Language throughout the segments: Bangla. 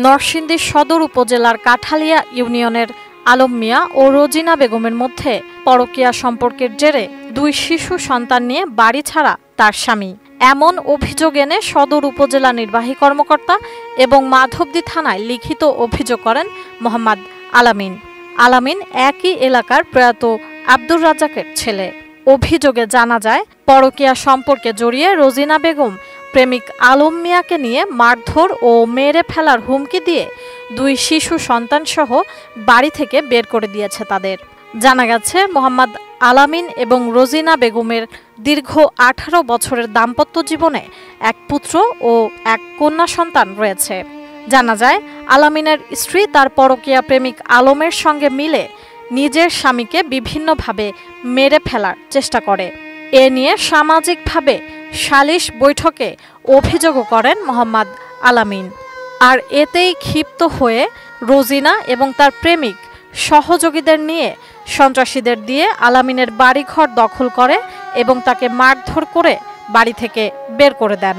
নরসিংদী সদর উপজেলার কাঠালিয়া ইউনিয়নের আলম মিয়া ও রোজিনা বেগমের মধ্যে পরকীয়া সম্পর্কের জেরে 2 শিশু সন্তান নিয়ে বাড়ি ছাড়া তার স্বামী। এমন অভিযোগ এনে সদর উপজেলা নির্বাহী কর্মকর্তা এবং মাধবদী থানায় লিখিত অভিযোগ করেন মোহাম্মদ আলামিন। আলামিন একই এলাকার প্রয়াত আব্দুর রাজ্জাকের ছেলে। অভিযোগে জানা যায়, পরকীয়া সম্পর্কে জড়িয়ে রোজিনা বেগম প্রেমিক আলম মিয়াকে নিয়ে মারধর ও মেরে ফেলার হুমকি দিয়ে 2 শিশু সন্তান সহ বাড়ি থেকে বের করে দিয়েছে তাদের। জানা গেছে, মোহাম্মদ আলামিন এবং রোজিনা বেগমের দীর্ঘ 18 বছরের দাম্পত্য জীবনে এক পুত্র ও এক কন্যা সন্তান রয়েছে। জানা যায়, আলামিনের স্ত্রী তার পরকীয়া প্রেমিক আলমের সঙ্গে মিলে নিজের স্বামীকে বিভিন্নভাবে মেরে ফেলার চেষ্টা করে। এ নিয়ে সামাজিকভাবে সালিশ বৈঠকে অভিযোগও করেন মোহাম্মদ আলামিন। আর এতেই ক্ষিপ্ত হয়ে রোজিনা এবং তার প্রেমিক সহযোগীদের নিয়ে সন্ত্রাসীদের দিয়ে আলামিনের বাড়িঘর দখল করে এবং তাকে মারধর করে বাড়ি থেকে বের করে দেন।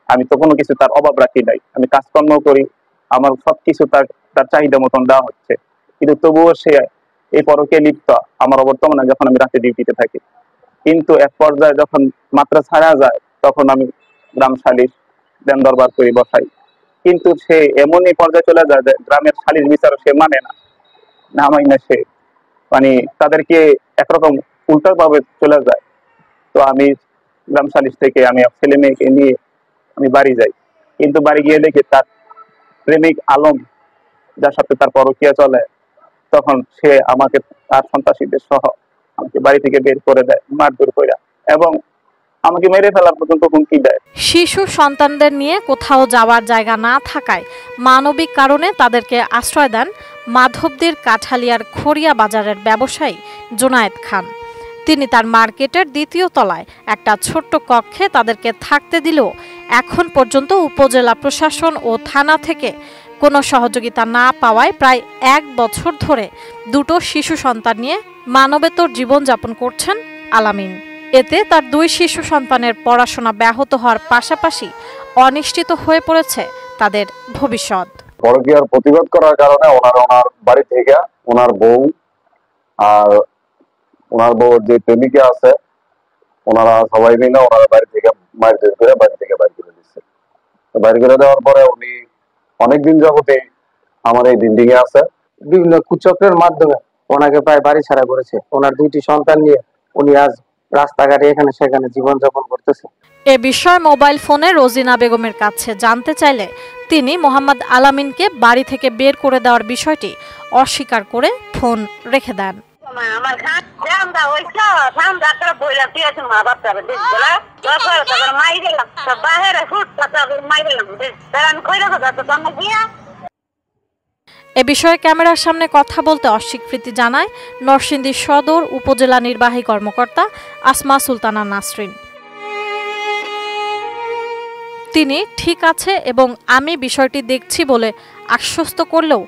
আমি তো কোনো কিছু তার অভাব রাখি নাই, আমি কাজকর্ম করি, আমার সবকিছু তার চাহিদা মতন দেওয়া হচ্ছে, কিন্তু তবুও সে এই পরকে লিপ্ত আমার অবর্তমানে যখন আমি রাতে ডিউটিতে থাকি। কিন্তু এক পর্যায়ে যখন মাত্রা ছাড়া যায় তখন আমি গ্রাম সালিশ দেন দরবার করে বসাই, কিন্তু সে এমনই পর্যায়ে চলে যায় যে গ্রামের সালিশ বিচারও সে মানে না মানি না, সে মানে তাদেরকে একরকম উল্টা ভাবে চলে যায়। তো আমি গ্রাম সালিশ থেকে আমি ছেলে মেয়েকে নিয়ে আমি বাড়ি যাই, কিন্তু বাড়ি গিয়ে দেখি তার প্রেমিক আলম যার সাথে তার পরকীয়া চলে, তখন সে আমাকে তার সন্ত্রাসীদের সহ আমাকে বাড়ি থেকে বের করে দেয় মারধর করে এবং আমাকে মেরে ফেলার পর্যন্ত হুমকি দেয়। শিশু সন্তানদের নিয়ে কোথাও যাওয়ার জায়গা না থাকায় মানবিক কারণে তাদেরকে আশ্রয় দেন মাধবদীর কাঠালিয়ার খড়িয়া বাজারের ব্যবসায়ী জোনায়েদ খান। তিনি তার মার্কেটের 2য় তলায় একটা ছোট্ট কক্ষে তাদেরকে থাকতে দিলেও এখন পর্যন্ত উপজেলা প্রশাসন ও থানা থেকে কোনো সহযোগিতা না পাওয়ায় প্রায় 1 বছর ধরে 2 শিশু সন্তান নিয়ে মানবেতর জীবনযাপন করছেন আলামিন। এতে তার 2 শিশু সন্তানের পড়াশোনা ব্যাহত হওয়ার পাশাপাশি অনিশ্চিত হয়ে পড়েছে তাদের ভবিষ্যৎ। পরকীয়ার প্রতিবাদ করার কারণে ওনার বাড়ি থেকে ওনার বউ আর ওনার বউর যে প্রেমিকা আছে ওনারা সবাই মিলে ওনার বাড়ি থেকে মারধর করে বাড়ি থেকে বাইর করে দিচ্ছে। বাইর করে দেওয়ার পরে উনি অনেকদিন যাবতে আমার এই বিল্ডিং এ আছে, বিভিন্ন কুচক্রের মাধ্যমে ওনাকে প্রায় বাড়ি ছাড়া করেছে। ওনার 2টি সন্তান নিয়ে উনি আজ রাস্তাঘাটে এখানে সেখানে জীবনযাপন করতেছে। এ বিষয়ে মোবাইল ফোনে রোজিনা বেগমের কাছে জানতে চাইলে তিনি মোহাম্মদ আলামিনকে বাড়ি থেকে বের করে দেওয়ার বিষয়টি অস্বীকার করে ফোন রেখে দেন। এ বিষয়ে ক্যামেরার সামনে কথা বলতে অস্বীকৃতি জানায় নরসিংদী সদর উপজেলা নির্বাহী কর্মকর্তা আসমা সুলতানা নাসরিন। তিনি ঠিক আছে এবং আমি বিষয়টি দেখছি বলে আশ্বস্ত করলেও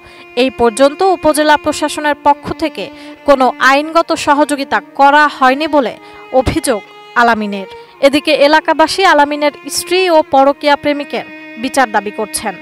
এই পর্যন্ত উপজেলা প্রশাসনের পক্ষ থেকে কোনো আইনগত সহযোগিতা করা হয়নি বলে অভিযোগ আলামিনের। এদিকে এলাকাবাসী আলামিনের স্ত্রী ও পরকীয়া প্রেমিকের বিচার দাবি করছেন।